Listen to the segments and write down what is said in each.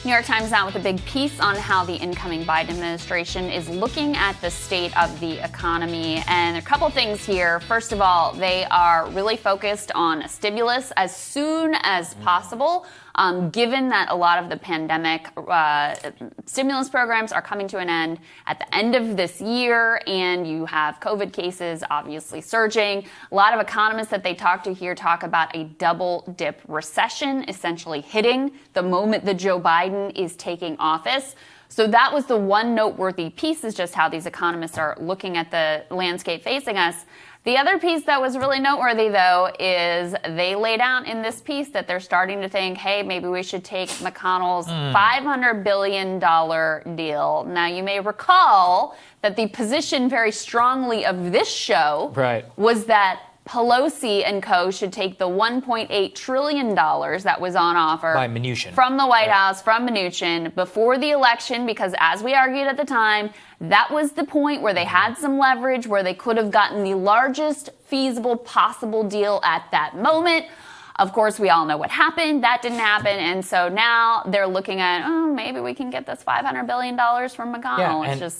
New York Times out with a big piece on how the incoming Biden administration is looking at the state of the economy. And a couple things here. First of all, they are really focused on stimulus as soon as possible, given that a lot of the pandemic stimulus programs are coming to an end at the end of this year, and you have COVID cases obviously surging. A lot of economists that they talk to here talk about a double dip recession essentially hitting the moment that Joe Biden is taking office. So that was the one noteworthy piece, is just how these economists are looking at the landscape facing us. The other piece that was really noteworthy, though, is they laid out in this piece that they're starting to think, hey, maybe we should take McConnell's $500 billion deal. Now, you may recall that the position very strongly of this show was that Pelosi and co. should take the $1.8 trillion that was on offer by Mnuchin from the White House, from Mnuchin, before the election, because as we argued at the time, that was the point where they had some leverage, where they could have gotten the largest feasible possible deal at that moment. Of course, we all know what happened. That didn't happen. And so now they're looking at, oh, maybe we can get this $500 billion from McConnell. Yeah,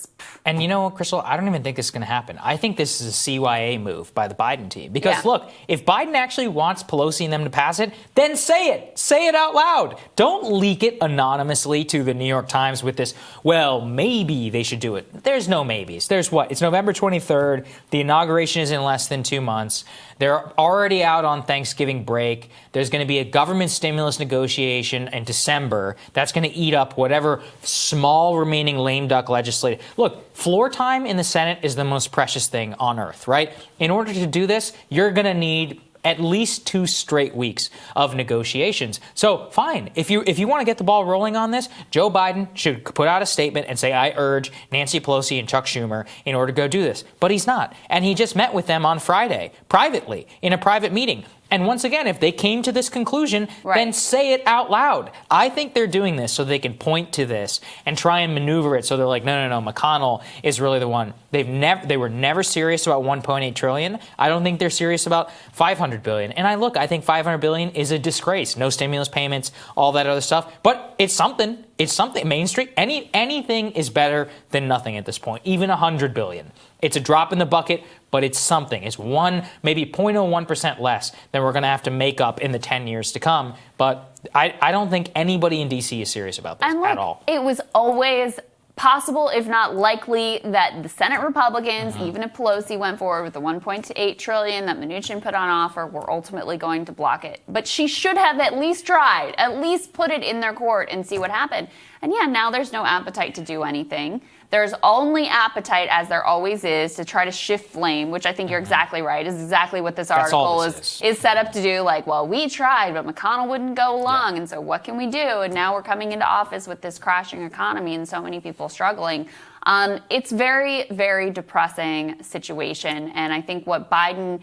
and you know what, Krystal, I don't even think this is going to happen. I think this is a CYA move by the Biden team. Because, look, if Biden actually wants Pelosi and them to pass it, then say it. Say it out loud. Don't leak it anonymously to the New York Times with this, well, maybe they should do it. There's no maybes. There's what? It's November 23rd. The inauguration is in less than 2 months. They're already out on Thanksgiving break. There's going to be a government stimulus negotiation in December. That's going to eat up whatever small remaining lame duck legislative. Look, floor time in the Senate is the most precious thing on earth, right? In order to do this, you're going to need at least 2 straight weeks of negotiations. So fine, if you want to get the ball rolling on this, Joe Biden should put out a statement and say, I urge Nancy Pelosi and Chuck Schumer in order to go do this. But he's not. And he just met with them on Friday, privately, in a private meeting. And once again, if they came to this conclusion, then say it out loud. I think they're doing this so they can point to this and try and maneuver it. So they're like, no, McConnell is really the one. They were never serious about $1.8 trillion. I don't think they're serious about $500 billion. And I think $500 billion is a disgrace. No stimulus payments, all that other stuff. But it's something. It's something. Main Street, anything is better than nothing at this point, even $100 billion. It's a drop in the bucket, but it's something. It's maybe 0.01% less than we're going to have to make up in the 10 years to come. But I don't think anybody in D.C. is serious about this at all. It was always possible, if not likely, that the Senate Republicans, even if Pelosi went forward with the $1.8 trillion that Mnuchin put on offer, were ultimately going to block it. But she should have at least tried, at least put it in their court and see what happened. And now there's no appetite to do anything. There's only appetite, as there always is, to try to shift blame, which I think you're exactly right, is exactly what this article is set up to do. Like, well, we tried, but McConnell wouldn't go along, and so what can we do? And now we're coming into office with this crashing economy and so many people struggling. It's very, very depressing situation, and I think what Biden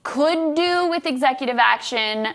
could do with executive action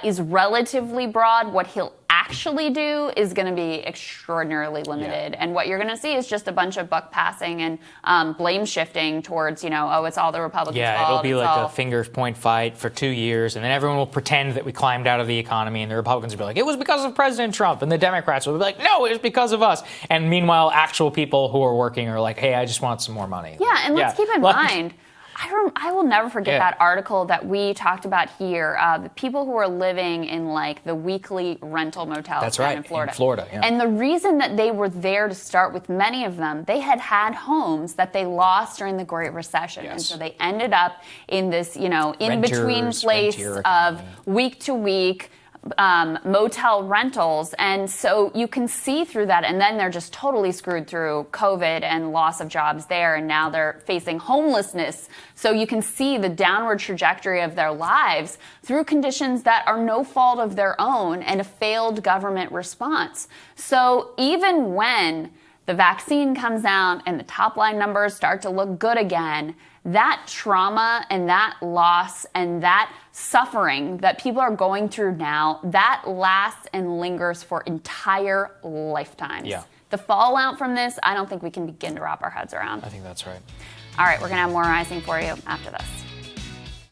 is relatively broad. What he'll actually do is going to be extraordinarily limited. And what you're going to see is just a bunch of buck passing and blame shifting towards, it's all the Republicans' fault. Yeah, it'll be like a fingers point fight for 2 years, and then everyone will pretend that we climbed out of the economy, and the Republicans will be like, it was because of President Trump, and the Democrats will be like, no, it was because of us. And meanwhile, actual people who are working are like, hey, I just want some more money. Yeah, and let's keep in mind, I will never forget that article that we talked about here. The people who are living in the weekly rental motels in Florida. And the reason that they were there to start with, many of them, they had homes that they lost during the Great Recession. And so they ended up in this, in-between place of week to week motel rentals. And so you can see through that. And then they're just totally screwed through COVID and loss of jobs there. And now they're facing homelessness. So you can see the downward trajectory of their lives through conditions that are no fault of their own and a failed government response. So even when the vaccine comes out and the top line numbers start to look good again, that trauma and that loss and that suffering that people are going through now, that lasts and lingers for entire lifetimes. The fallout from this, I don't think we can begin to wrap our heads around. I think that's right. All right, we're going to have more Rising for you after this.